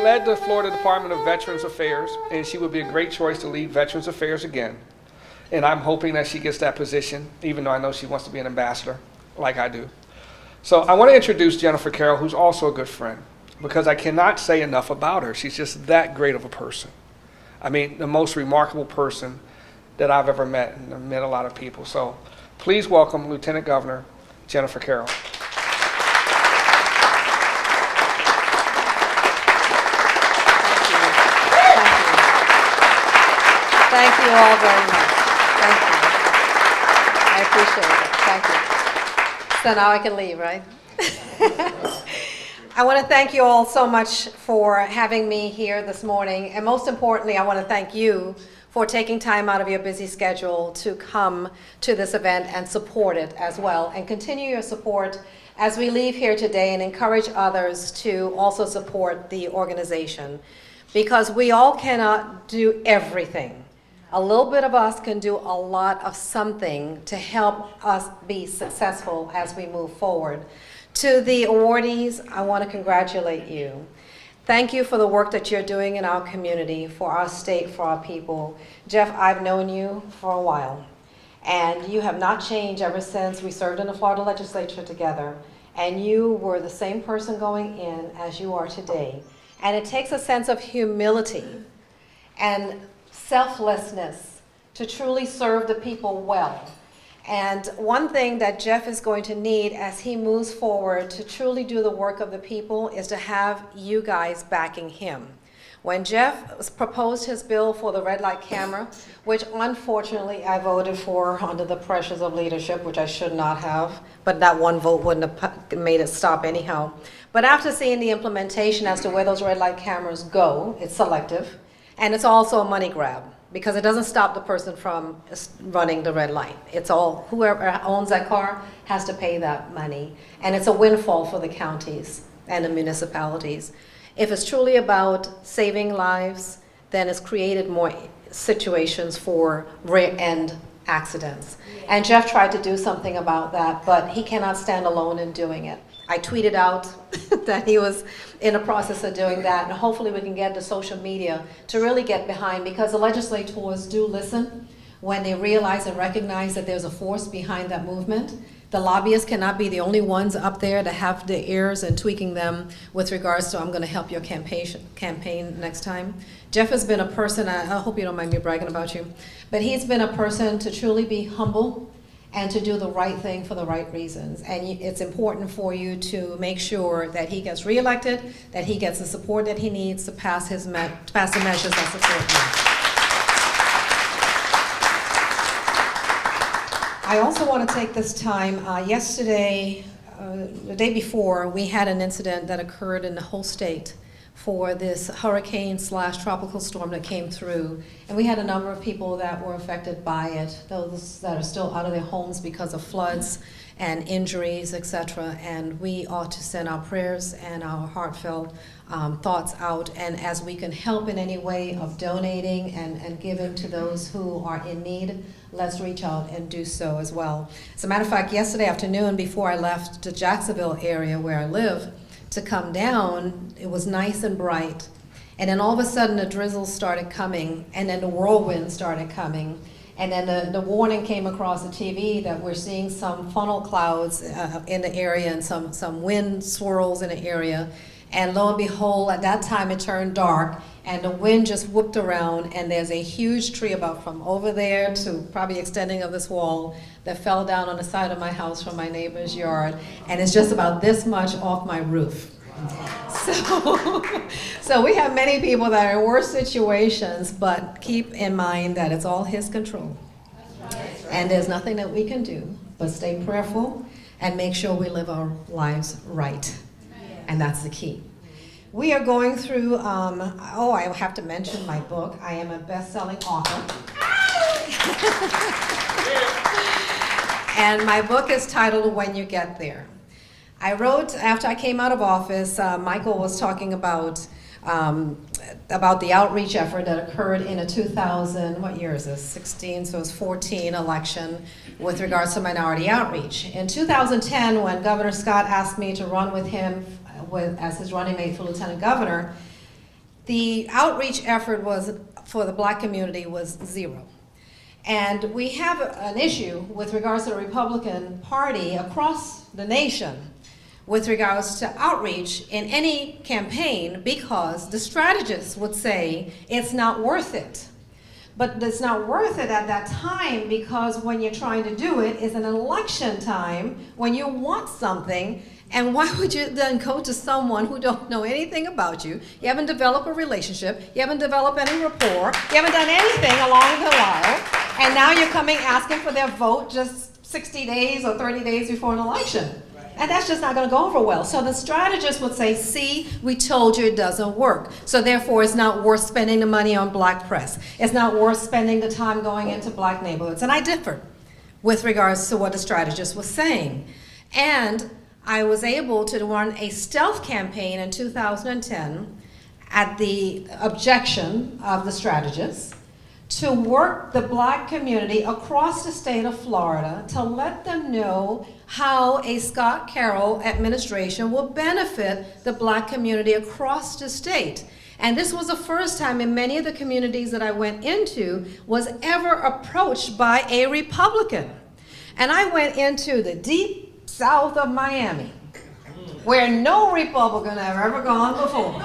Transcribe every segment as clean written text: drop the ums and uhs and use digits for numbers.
led the Florida Department of Veterans Affairs, and she would be a great choice to lead Veterans Affairs again. And I'm hoping that she gets that position, even though I know she wants to be an ambassador, like I do. So I want to introduce Jennifer Carroll, who's also a good friend, because I cannot say enough about her. She's just that great of a person. I mean, the most remarkable person that I've ever met, and I've met a lot of people. So please welcome Lieutenant Governor Jennifer Carroll. Thank you all very much. Thank you. I appreciate it. Thank you. So now I can leave, right? I want to thank you all so much for having me here this morning. And most importantly, I want to thank you for taking time out of your busy schedule to come to this event and support it as well. And continue your support as we leave here today, and encourage others to also support the organization. Because we all cannot do everything. A little bit of us can do a lot of something to help us be successful as we move forward. To the awardees, I want to congratulate you. Thank you for the work that you're doing in our community, for our state, for our people. Jeff, I've known you for a while, and you have not changed ever since we served in the Florida legislature together. And you were the same person going in as you are today. And it takes a sense of humility and selflessness to truly serve the people well. And one thing that Jeff is going to need as he moves forward to truly do the work of the people is to have you guys backing him. When Jeff proposed his bill for the red light camera, which unfortunately I voted for under the pressures of leadership, which I should not have, but that one vote wouldn't have made it stop anyhow. But after seeing the implementation as to where those red light cameras go, it's selective, and it's also a money grab, because it doesn't stop the person from running the red light. It's all, whoever owns that car has to pay that money. And it's a windfall for the counties and the municipalities. If it's truly about saving lives, then it's created more situations for rear-end accidents. And Jeff tried to do something about that, but he cannot stand alone in doing it. I tweeted out that he was in the process of doing that, and hopefully we can get the social media to really get behind, because the legislators do listen when they realize and recognize that there's a force behind that movement. The lobbyists cannot be the only ones up there to have their ears and tweaking them with regards to, I'm going to help your campaign next time. Jeff has been a person, I hope you don't mind me bragging about you, but he's been a person to truly be humble and to do the right thing for the right reasons. And it's important for you to make sure that he gets reelected, that he gets the support that he needs to pass the measures that support him. I also want to take this time, yesterday, the day before, we had an incident that occurred in the whole state for this hurricane/tropical storm that came through. And we had a number of people that were affected by it, those that are still out of their homes because of floods and injuries, etc. And we ought to send our prayers and our heartfelt thoughts out. And as we can help in any way of donating and giving to those who are in need, let's reach out and do so as well. As a matter of fact, yesterday afternoon, before I left the Jacksonville area where I live, to come down, it was nice and bright. And then all of a sudden the drizzle started coming, and then the whirlwind started coming. And then the warning came across the TV that we're seeing some funnel clouds in the area and some wind swirls in the area. And lo and behold, at that time it turned dark, and the wind just whooped around, and there's a huge tree about from over there to probably extending of this wall that fell down on the side of my house from my neighbor's yard, and it's just about this much off my roof. So we have many people that are in worse situations, but keep in mind that it's all His control. And there's nothing that we can do but stay prayerful and make sure we live our lives right. And that's the key. We are going through, I have to mention my book. I am a best-selling author. And my book is titled When You Get There. I wrote, after I came out of office, Michael was talking about the outreach effort that occurred in a 2000, what year is this, 16, so it's 14 election with regards to minority outreach. In 2010, when Governor Scott asked me to run with him as his running mate for lieutenant governor, the outreach effort was for the black community was zero. And we have an issue with regards to the Republican Party across the nation with regards to outreach in any campaign, because the strategists would say it's not worth it. But it's not worth it at that time, because when you're trying to do it is an election time when you want something. And why would you then go to someone who don't know anything about you? You haven't developed a relationship, you haven't developed any rapport, you haven't done anything along the while, and now you're coming asking for their vote just 60 days or 30 days before an election. And that's just not going to go over well. So the strategist would say, see, we told you it doesn't work. So therefore, it's not worth spending the money on black press. It's not worth spending the time going into black neighborhoods. And I differed with regards to what the strategist was saying. And I was able to run a stealth campaign in 2010 at the objection of the strategists to work the black community across the state of Florida to let them know how a Scott Carroll administration will benefit the black community across the state. And this was the first time in many of the communities that I went into was ever approached by a Republican. And I went into the deep south of Miami, where no Republican have ever gone before,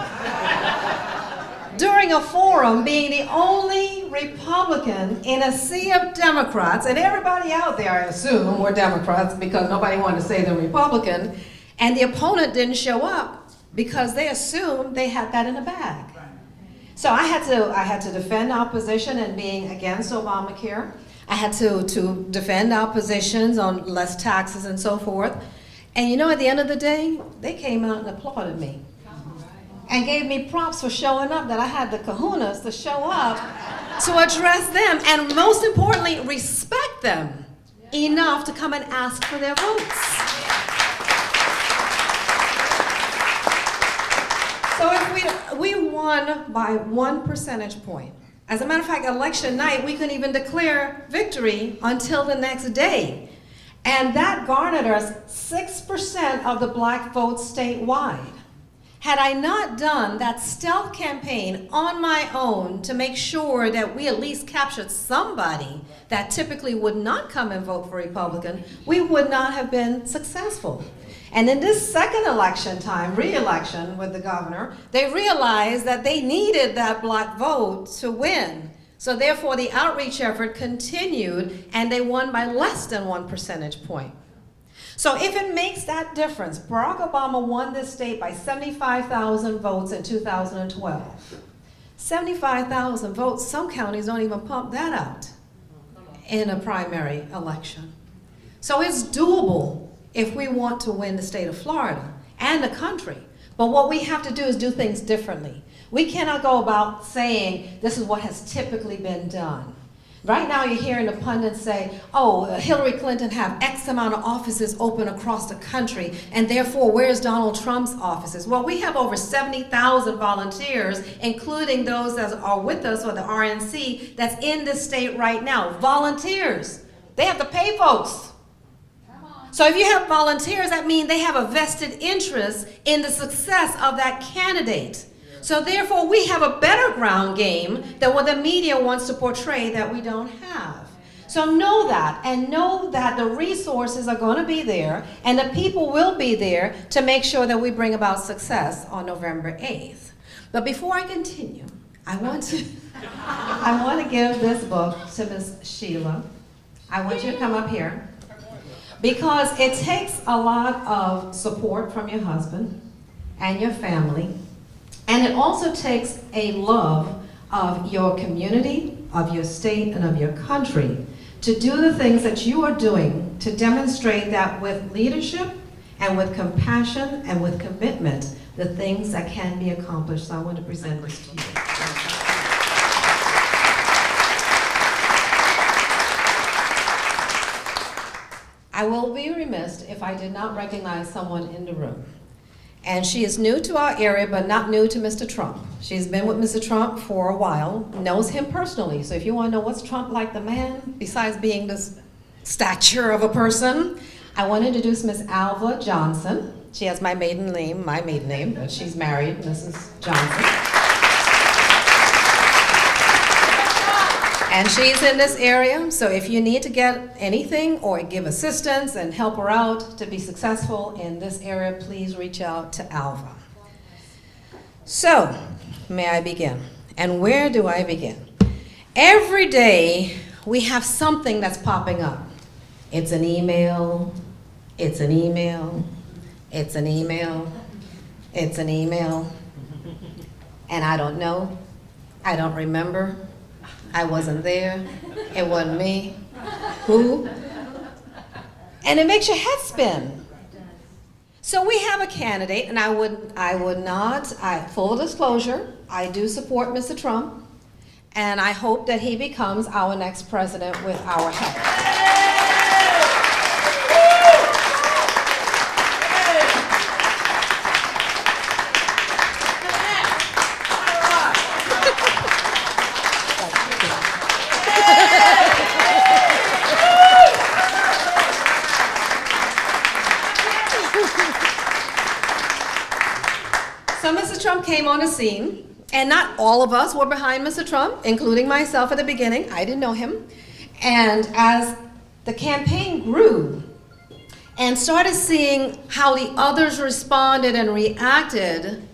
during a forum, being the only Republican in a sea of Democrats, and everybody out there, I assume, were Democrats because nobody wanted to say they're Republican, and the opponent didn't show up because they assumed they had that in the bag. So I had to defend our position in being against Obamacare. I had to defend our positions on less taxes and so forth. And you know, at the end of the day, they came out and applauded me and gave me props for showing up, that I had the kahunas to show up to address them, and most importantly, respect them enough to come and ask for their votes. So if we won by 1 percentage point. As a matter of fact, election night, we couldn't even declare victory until the next day. And that garnered us 6% of the black votes statewide. Had I not done that stealth campaign on my own to make sure that we at least captured somebody that typically would not come and vote for Republican, we would not have been successful. And in this second election time, re-election with the governor, they realized that they needed that black vote to win. So therefore, the outreach effort continued, and they won by less than 1 percentage point. So if it makes that difference, Barack Obama won this state by 75,000 votes in 2012. 75,000 votes, some counties don't even pump that out in a primary election. So it's doable if we want to win the state of Florida and the country. But what we have to do is do things differently. We cannot go about saying this is what has typically been done. Right now you're hearing the pundits say, oh, Hillary Clinton have X amount of offices open across the country, and therefore where's Donald Trump's offices? Well, we have over 70,000 volunteers, including those that are with us or the RNC that's in this state right now. Volunteers. They have to pay folks. So if you have volunteers, that means they have a vested interest in the success of that candidate. So therefore, we have a better ground game than what the media wants to portray that we don't have. So know that, and know that the resources are going to be there, and the people will be there to make sure that we bring about success on November 8th. But before I continue, I want to give this book to Ms. Sheila. I want you to come up here, because it takes a lot of support from your husband and your family. And it also takes a love of your community, of your state, and of your country to do the things that you are doing to demonstrate that with leadership and with compassion and with commitment, the things that can be accomplished. So I want to present this to you. I will be remiss if I did not recognize someone in the room. And she is new to our area, but not new to Mr. Trump. She's been with Mr. Trump for a while, knows him personally. So if you want to know what's Trump like the man, besides being this stature of a person, I want to introduce Miss Alva Johnson. She has my maiden name, but she's married, Mrs. Johnson. And she's in this area, so if you need to get anything or give assistance and help her out to be successful in this area, please reach out to Alva. So, may I begin? And where do I begin? Every day, we have something that's popping up. It's an email, it's an email, it's an email, it's an email, and I don't know, I don't remember, I wasn't there, it wasn't me, who? And it makes your head spin. So we have a candidate, and I would not, full disclosure, I do support Mr. Trump, and I hope that he becomes our next president with our help. So Mr. Trump came on the scene, and not all of us were behind Mr. Trump, including myself at the beginning. I didn't know him. And as the campaign grew and started seeing how the others responded and reacted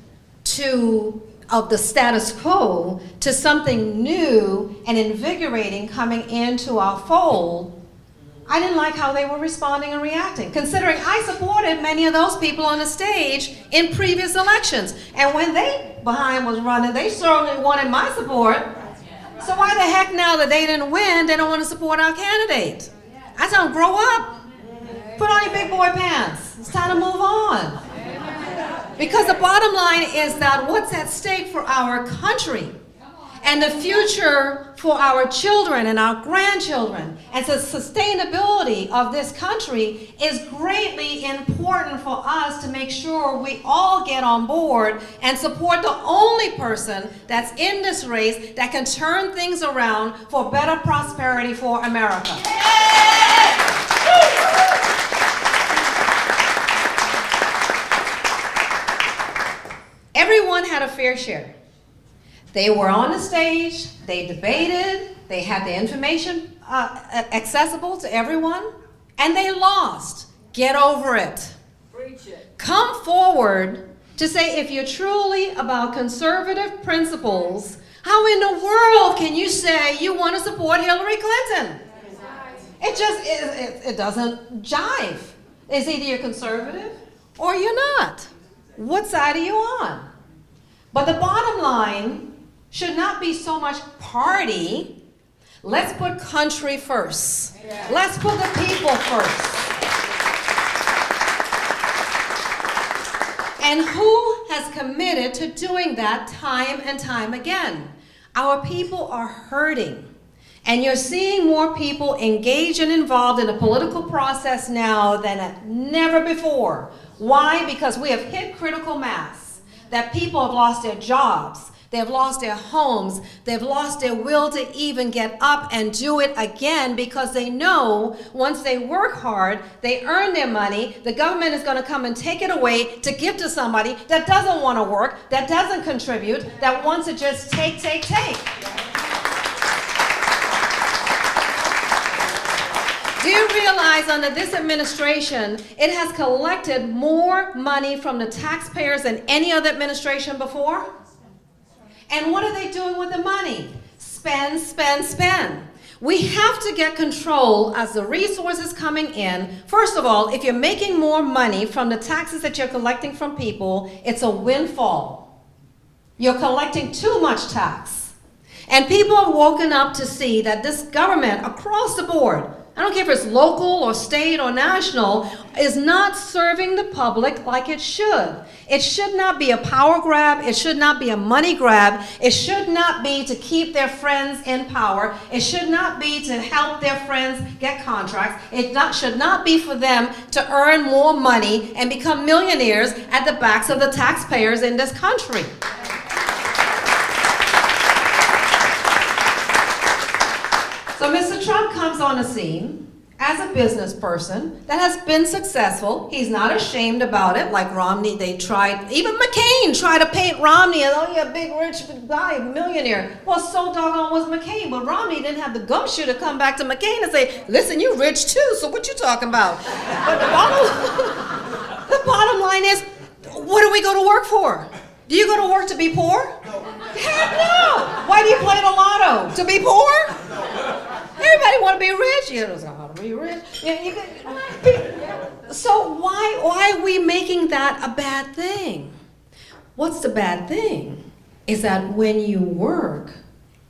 of the status quo to something new and invigorating coming into our fold, I didn't like how they were responding and reacting, considering I supported many of those people on the stage in previous elections. And when they behind was running, they certainly wanted my support. So why the heck now that they didn't win, they don't want to support our candidate? I tell them, grow up. Put on your big boy pants. It's time to move on. Because the bottom line is that what's at stake for our country and the future for our children and our grandchildren and the sustainability of this country is greatly important for us to make sure we all get on board and support the only person that's in this race that can turn things around for better prosperity for America. Everyone had a fair share. They were on the stage, they debated, they had the information accessible to everyone, and they lost. Get over it. Preach it. Come forward to say if you're truly about conservative principles, how in the world can you say you want to support Hillary Clinton? It doesn't jive. It's either you're conservative or you're not. What side are you on? But the bottom line should not be so much party. Let's put country first. Yeah. Let's put the people first. And who has committed to doing that time and time again? Our people are hurting. And you're seeing more people engaged and involved in the political process now than never before. Why? Because we have hit critical mass, that people have lost their jobs, they've lost their homes, they've lost their will to even get up and do it again because they know once they work hard, they earn their money, the government is going to come and take it away to give to somebody that doesn't want to work, that doesn't contribute, that wants to just take. Do you realize under this administration, it has collected more money from the taxpayers than any other administration before? And what are they doing with the money? Spend. We have to get control as the resources coming in. First of all, if you're making more money from the taxes that you're collecting from people, it's a windfall. You're collecting too much tax. And people have woken up to see that this government across the board, I don't care if it's local or state or national, is not serving the public like it should. It should not be a power grab. It should not be a money grab. It should not be to keep their friends in power. It should not be to help their friends get contracts. It should not be for them to earn more money and become millionaires at the backs of the taxpayers in this country. So Mr. Trump comes on the scene, as a business person that has been successful. He's not ashamed about it, like Romney. They tried, even McCain tried to paint Romney as, oh yeah, big rich guy, millionaire. Well, so doggone was McCain, but Romney didn't have the gumshoe to come back to McCain and say, listen, you rich too, so what you talking about? But the bottom line is, what do we go to work for? Do you go to work to be poor? Heck no! Why do you play the lotto? To be poor? Everybody want to be rich. You don't know how to be rich. So why are we making that a bad thing? What's the bad thing? Is that when you work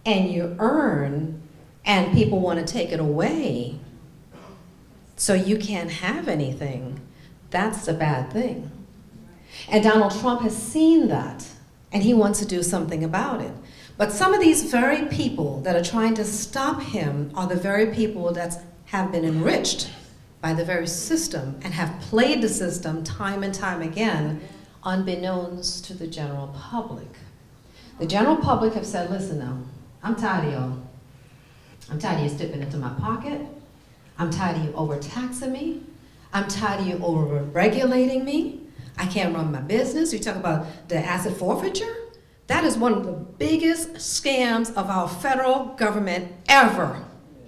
and you earn and people want to take it away so you can't have anything, that's the bad thing. And Donald Trump has seen that, and he wants to do something about it. But some of these very people that are trying to stop him are the very people that have been enriched by the very system and have played the system time and time again, unbeknownst to the general public. The general public have said, listen now, I'm tired of y'all. I'm tired of you stepping into my pocket. I'm tired of you overtaxing me. I'm tired of you over-regulating me. I can't run my business. You talk about the asset forfeiture. That is one of the biggest scams of our federal government ever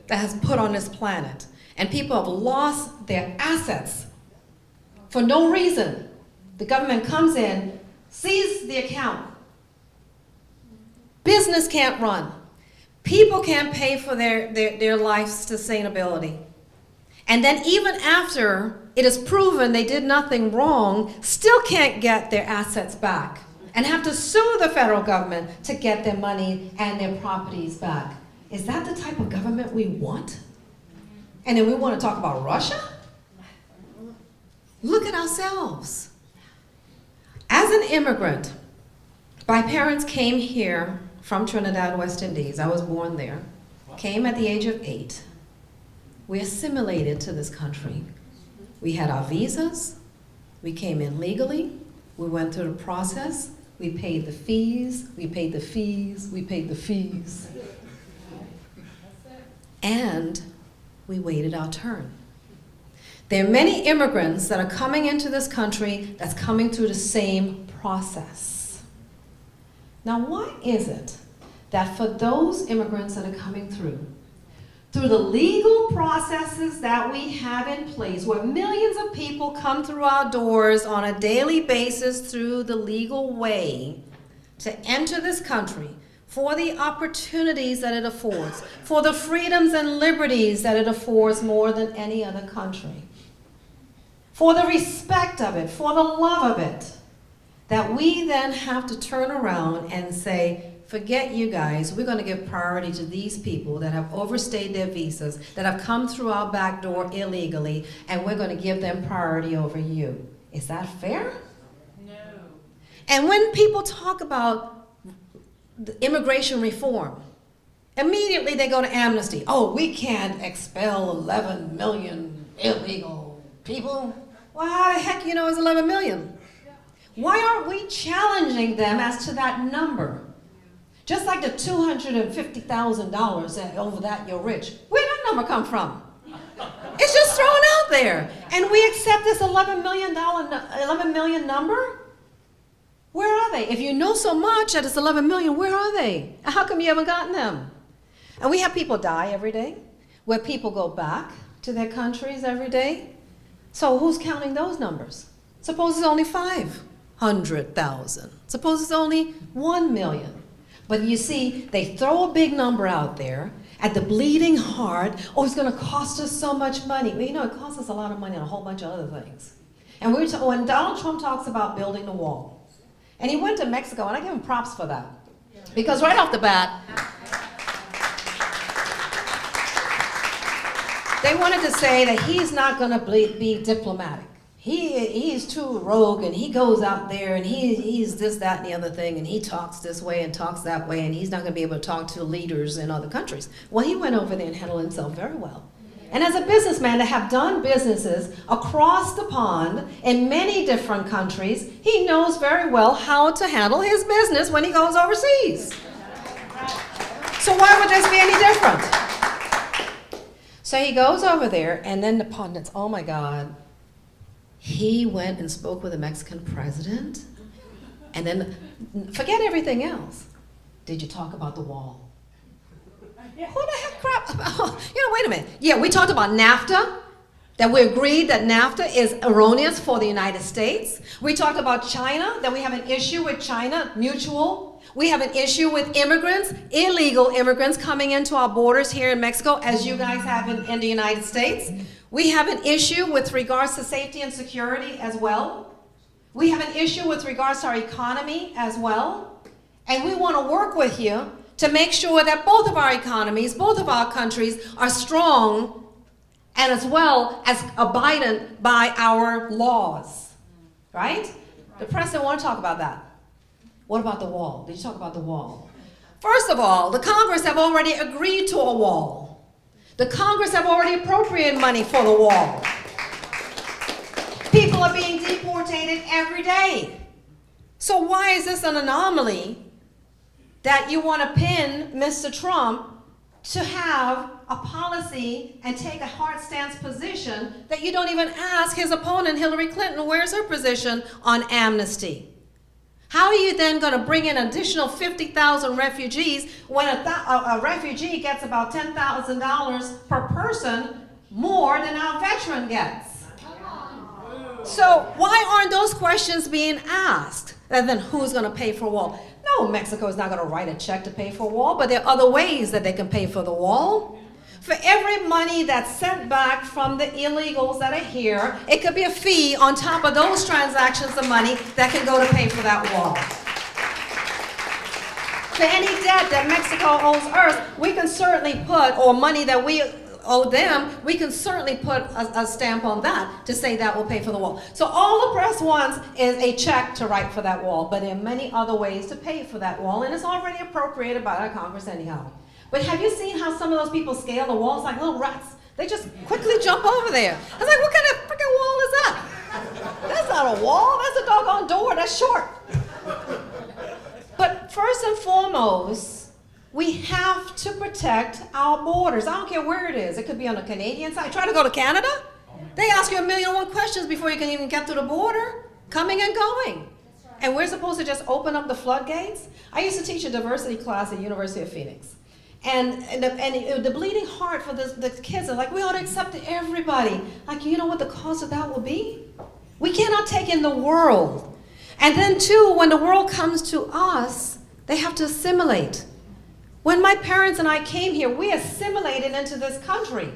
that has put on this planet. And people have lost their assets for no reason. The government comes in, sees the account. Business can't run. People can't pay for their life's sustainability. And then even after it is proven they did nothing wrong, still can't get their assets back and have to sue the federal government to get their money and their properties back. Is that the type of government we want? And then we want to talk about Russia? Look at ourselves. As an immigrant, my parents came here from Trinidad, West Indies. I was born there. Came at the age of 8. We assimilated to this country. We had our visas. We came in legally. We went through the process. We paid the fees. We paid the fees. We paid the fees. And we waited our turn. There are many immigrants that are coming into this country that's coming through the same process. Now, why is it that for those immigrants that are coming through the legal processes that we have in place, where millions of people come through our doors on a daily basis through the legal way to enter this country, for the opportunities that it affords, for the freedoms and liberties that it affords more than any other country, for the respect of it, for the love of it, that we then have to turn around and say, forget you guys, we're going to give priority to these people that have overstayed their visas, that have come through our back door illegally, and we're going to give them priority over you. Is that fair? No. And when people talk about the immigration reform, immediately they go to amnesty. Oh, we can't expel 11 million illegal people. Well, how the heck you know it's 11 million? Why aren't we challenging them as to that number? Just like the $250,000 that over that you're rich. Where'd that number come from? It's just thrown out there. And we accept this $11 million number? Where are they? If you know so much that it's 11 million, where are they? How come you haven't gotten them? And we have people die every day, where people go back to their countries every day. So who's counting those numbers? Suppose it's only 500,000. Suppose it's only 1 million. But you see, they throw a big number out there at the bleeding heart. Oh, it's going to cost us so much money. Well, you know, it costs us a lot of money on a whole bunch of other things. And when Donald Trump talks about building the wall, and he went to Mexico, and I give him props for that. Because right off the bat, they wanted to say that he's not going to be diplomatic. He's too rogue, and he goes out there, and he's this, that, and the other thing, and he talks this way and talks that way, and he's not going to be able to talk to leaders in other countries. Well, he went over there and handled himself very well. And as a businessman to have done businesses across the pond in many different countries, he knows very well how to handle his business when he goes overseas. So why would this be any different? So he goes over there, and then the pundits, oh my God, he went and spoke with the Mexican president? And then, forget everything else. Did you talk about the wall? Who the heck crap about, wait a minute. Yeah, we talked about NAFTA, that we agreed that NAFTA is erroneous for the United States. We talked about China, that we have an issue with China, mutual. We have an issue with immigrants, illegal immigrants coming into our borders here in Mexico, as you guys have in the United States. We have an issue with regards to safety and security as well. We have an issue with regards to our economy as well. And we want to work with you to make sure that both of our economies, both of our countries are strong and as well as abiding by our laws, right? The press didn't want to talk about that. What about the wall? Did you talk about the wall? First of all, the Congress have already agreed to a wall. The Congress have already appropriated money for the wall. People are being deported every day. So why is this an anomaly that you want to pin Mr. Trump to have a policy and take a hard stance position that you don't even ask his opponent, Hillary Clinton, where's her position on amnesty? How are you then going to bring in additional 50,000 refugees when a refugee gets about $10,000 per person more than our veteran gets? So why aren't those questions being asked? And then who's going to pay for a wall? No, Mexico is not going to write a check to pay for a wall, but there are other ways that they can pay for the wall. For every money that's sent back from the illegals that are here, it could be a fee on top of those transactions of money that can go to pay for that wall. For any debt that Mexico owes us, we can certainly put, or money that we owe them, we can certainly put a stamp on that to say that will pay for the wall. So all the press wants is a check to write for that wall, but there are many other ways to pay for that wall, and it's already appropriated by our Congress anyhow. But have you seen how some of those people scale the walls like little rats? They just quickly jump over there. I was like, what kind of freaking wall is that? That's not a wall, that's a doggone door, that's short. But first and foremost, we have to protect our borders. I don't care where it is. It could be on the Canadian side. Try to go to Canada. They ask you 1,000,001 questions before you can even get to the border, coming and going. And we're supposed to just open up the floodgates? I used to teach a diversity class at University of Phoenix. And the bleeding heart for the kids are like, we ought to accept everybody. Like, you know what the cost of that will be? We cannot take in the world. And then too, when the world comes to us, they have to assimilate. When my parents and I came here, we assimilated into this country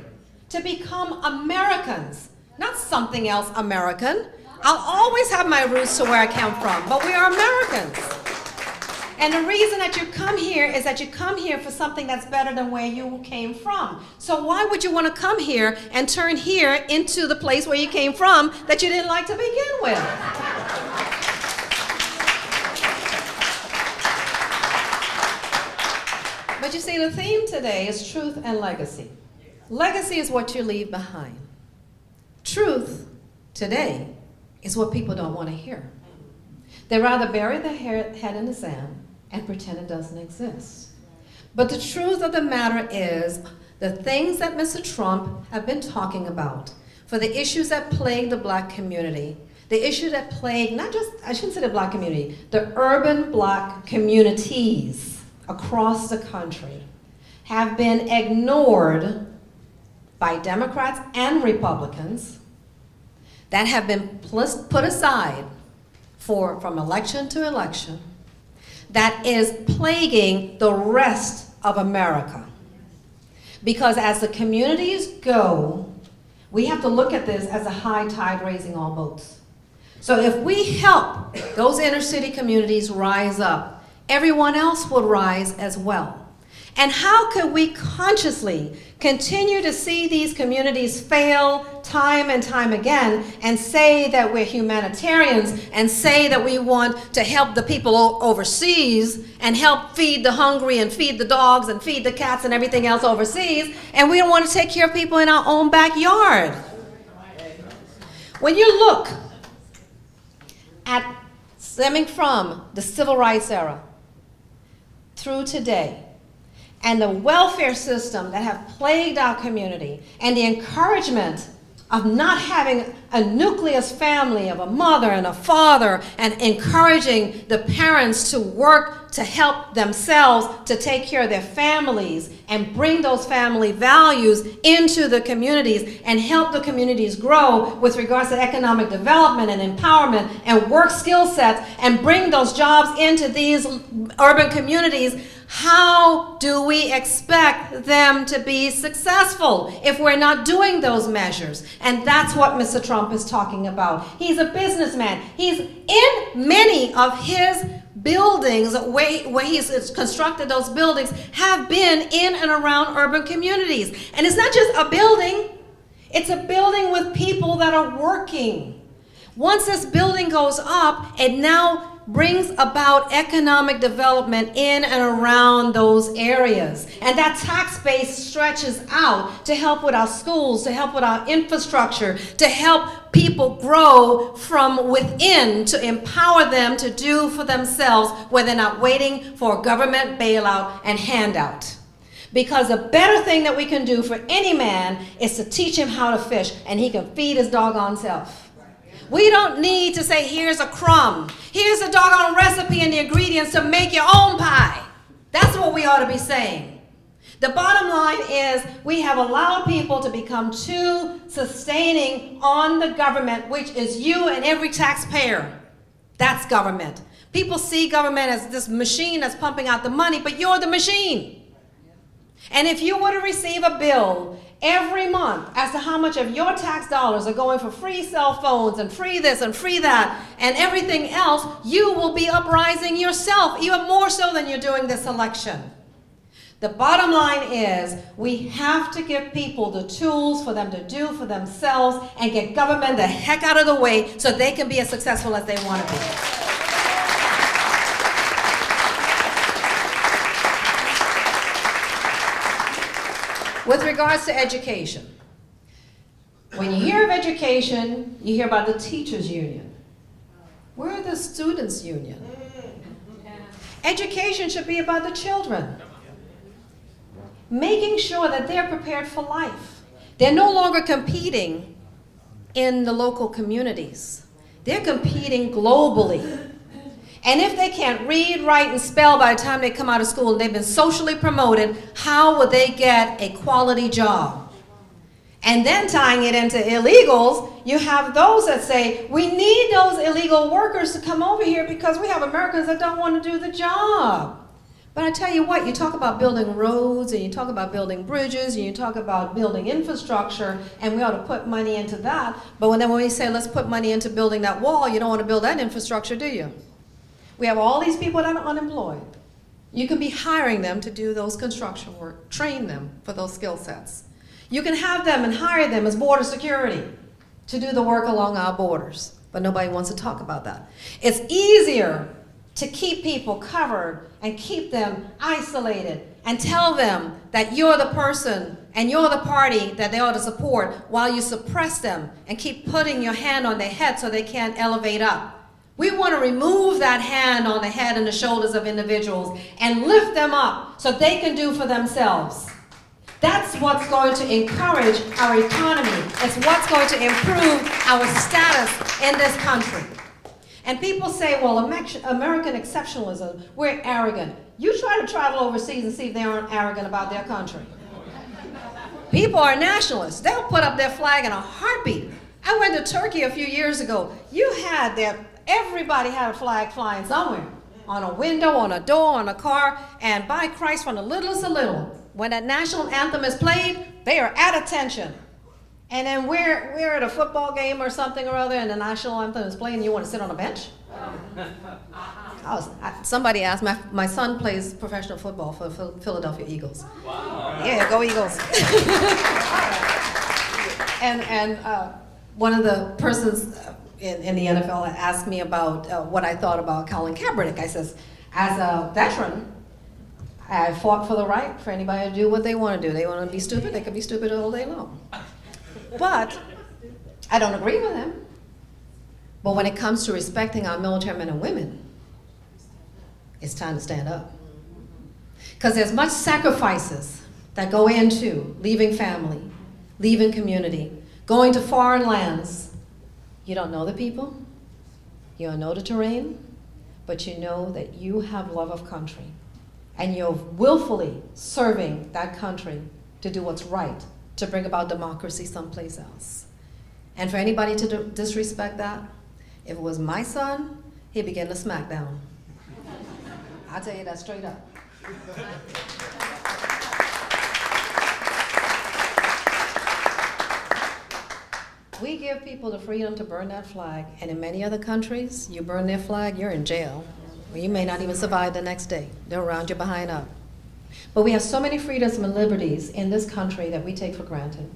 to become Americans, not something else American. I'll always have my roots to where I come from, but we are Americans. And the reason that you come here is that you come here for something that's better than where you came from. So why would you want to come here and turn here into the place where you came from that you didn't like to begin with? But you see, the theme today is truth and legacy. Legacy is what you leave behind. Truth today is what people don't want to hear. They rather bury their head in the sand and pretend it doesn't exist. But the truth of the matter is the things that Mr. Trump have been talking about for the issues that plague the black community, the issue that plague not just, I shouldn't say the black community, the urban black communities across the country have been ignored by Democrats and Republicans, that have been put aside from election to election, that is plaguing the rest of America. Because as the communities go, we have to look at this as a high tide raising all boats. So if we help those inner city communities rise up, everyone else will rise as well. And how could we consciously continue to see these communities fail time and time again and say that we're humanitarians and say that we want to help the people overseas and help feed the hungry and feed the dogs and feed the cats and everything else overseas, and we don't want to take care of people in our own backyard? When you look at stemming from the civil rights era through today, and the welfare system that have plagued our community, and the encouragement of not having a nucleus family of a mother and a father, and encouraging the parents to work to help themselves to take care of their families and bring those family values into the communities and help the communities grow with regards to economic development and empowerment and work skill sets and bring those jobs into these urban communities. How do we expect them to be successful if we're not doing those measures? And that's what Mr. Trump is talking about. He's a businessman. He's in many of his buildings where he's constructed those buildings have been in and around urban communities. And it's not just a building, it's a building with people that are working. Once this building goes up, it now brings about economic development in and around those areas. And that tax base stretches out to help with our schools, to help with our infrastructure, to help people grow from within, to empower them to do for themselves where they're not waiting for a government bailout and handout. Because the better thing that we can do for any man is to teach him how to fish, and he can feed his doggone self. We don't need to say, here's a crumb. Here's a doggone recipe and the ingredients to make your own pie. That's what we ought to be saying. The bottom line is we have allowed people to become too sustaining on the government, which is you and every taxpayer. That's government. People see government as this machine that's pumping out the money, but you're the machine. And if you were to receive a bill every month as to how much of your tax dollars are going for free cell phones and free this and free that and everything else, you will be uprising yourself, even more so than you're doing this election. The bottom line is we have to give people the tools for them to do for themselves and get government the heck out of the way so they can be as successful as they want to be. With regards to education, when you hear of education, you hear about the teachers' union. We're the students' union. Education should be about the children. Making sure that they're prepared for life. They're no longer competing in the local communities. They're competing globally. And if they can't read, write, and spell by the time they come out of school and they've been socially promoted, how will they get a quality job? And then tying it into illegals, you have those that say, we need those illegal workers to come over here because we have Americans that don't want to do the job. But I tell you what, you talk about building roads, and you talk about building bridges, and you talk about building infrastructure, and we ought to put money into that. But when we say, let's put money into building that wall, you don't want to build that infrastructure, do you? We have all these people that are unemployed. You can be hiring them to do those construction work, train them for those skill sets. You can have them and hire them as border security to do the work along our borders, but nobody wants to talk about that. It's easier to keep people covered and keep them isolated and tell them that you're the person and you're the party that they ought to support while you suppress them and keep putting your hand on their head so they can't elevate up. We want to remove that hand on the head and the shoulders of individuals and lift them up so they can do for themselves. That's what's going to encourage our economy. It's what's going to improve our status in this country. And people say, well, American exceptionalism, we're arrogant. You try to travel overseas and see if they aren't arrogant about their country. People are nationalists. They'll put up their flag in a heartbeat. I went to Turkey a few years ago. Everybody had a flag flying somewhere, on a window, on a door, on a car, and by Christ, from the littlest to little, when that national anthem is played, they are at attention. And then we're at a football game or something or other, and the national anthem is playing, and you want to sit on a bench? Somebody asked, my son plays professional football for the Philadelphia Eagles. Wow. Yeah, go Eagles. and one of the persons in the NFL asked me about what I thought about Colin Kaepernick. I says, as a veteran, I fought for the right for anybody to do what they want to do. They want to be stupid, they can be stupid all day long. But I don't agree with them. But when it comes to respecting our military men and women, it's time to stand up. Because there's much sacrifices that go into leaving family, leaving community, going to foreign lands. You don't know the people, you don't know the terrain, but you know that you have love of country, and you're willfully serving that country to do what's right, to bring about democracy someplace else. And for anybody to disrespect that, if it was my son, he'd be getting a smackdown. I'll tell you that straight up. We give people the freedom to burn that flag, and in many other countries, you burn their flag, you're in jail. Or you may not even survive the next day. They'll round you behind up. But we have so many freedoms and liberties in this country that we take for granted.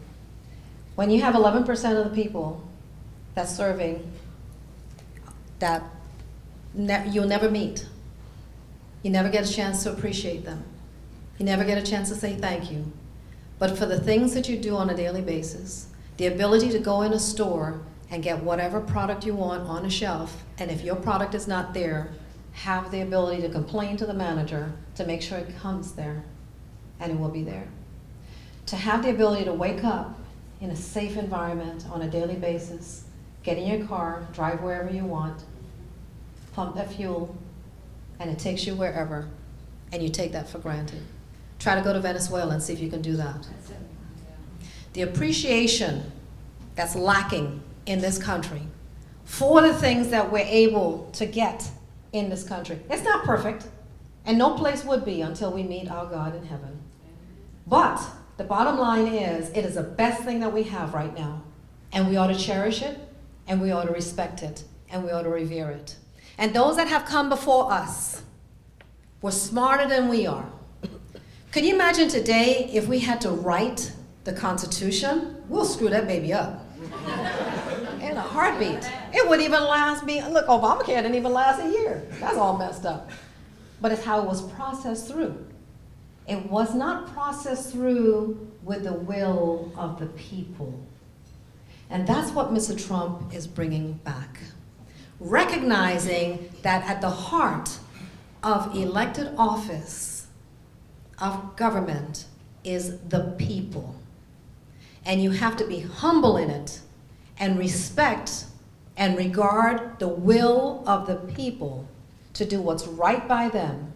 When you have 11% of the people that's serving that you'll never meet, you never get a chance to appreciate them. You never get a chance to say thank you. But for the things that you do on a daily basis, the ability to go in a store and get whatever product you want on a shelf, and if your product is not there, have the ability to complain to the manager to make sure it comes there, and it will be there. To have the ability to wake up in a safe environment on a daily basis, get in your car, drive wherever you want, pump that fuel, and it takes you wherever, and you take that for granted. Try to go to Venezuela and see if you can do that. The appreciation that's lacking in this country for the things that we're able to get in this country. It's not perfect, and no place would be until we meet our God in heaven. But the bottom line is, it is the best thing that we have right now, and we ought to cherish it, and we ought to respect it, and we ought to revere it. And those that have come before us were smarter than we are. Could you imagine today if we had to write the Constitution? We'll screw that baby up in a heartbeat. It wouldn't even last me. Look, Obamacare didn't even last a year. That's all messed up. But it's how it was processed through. It was not processed through with the will of the people. And that's what Mr. Trump is bringing back. Recognizing that at the heart of elected office, of government, is the people. And you have to be humble in it and respect and regard the will of the people to do what's right by them.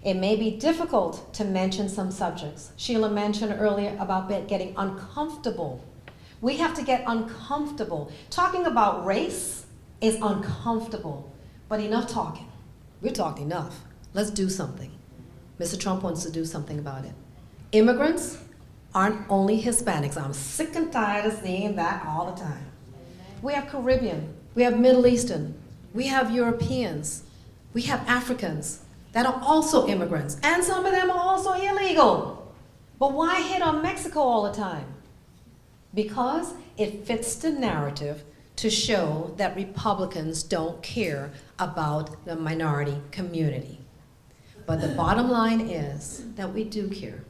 It may be difficult to mention some subjects. Sheila mentioned earlier about getting uncomfortable. We have to get uncomfortable. Talking about race is uncomfortable, but enough talking. We've talked enough. Let's do something. Mr. Trump wants to do something about it. Immigrants aren't only Hispanics. I'm sick and tired of seeing that all the time. We have Caribbean, we have Middle Eastern, we have Europeans, we have Africans that are also immigrants, and some of them are also illegal. But why hit on Mexico all the time? Because it fits the narrative to show that Republicans don't care about the minority community. But the bottom line is that we do care.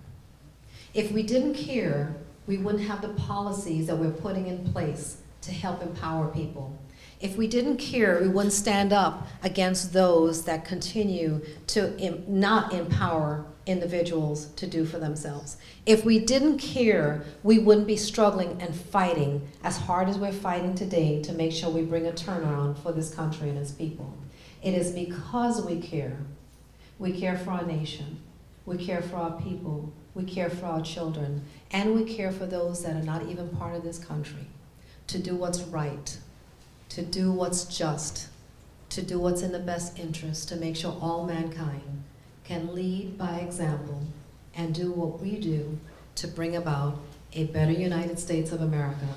If we didn't care, we wouldn't have the policies that we're putting in place to help empower people. If we didn't care, we wouldn't stand up against those that continue to not empower individuals to do for themselves. If we didn't care, we wouldn't be struggling and fighting as hard as we're fighting today to make sure we bring a turnaround for this country and its people. It is because we care. We care for our nation. We care for our people. We care for our children. And we care for those that are not even part of this country. To do what's right, to do what's just, to do what's in the best interest, to make sure all mankind can lead by example and do what we do to bring about a better United States of America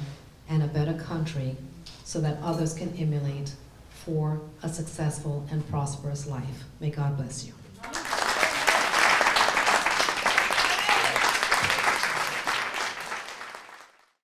and a better country so that others can emulate for a successful and prosperous life. May God bless you.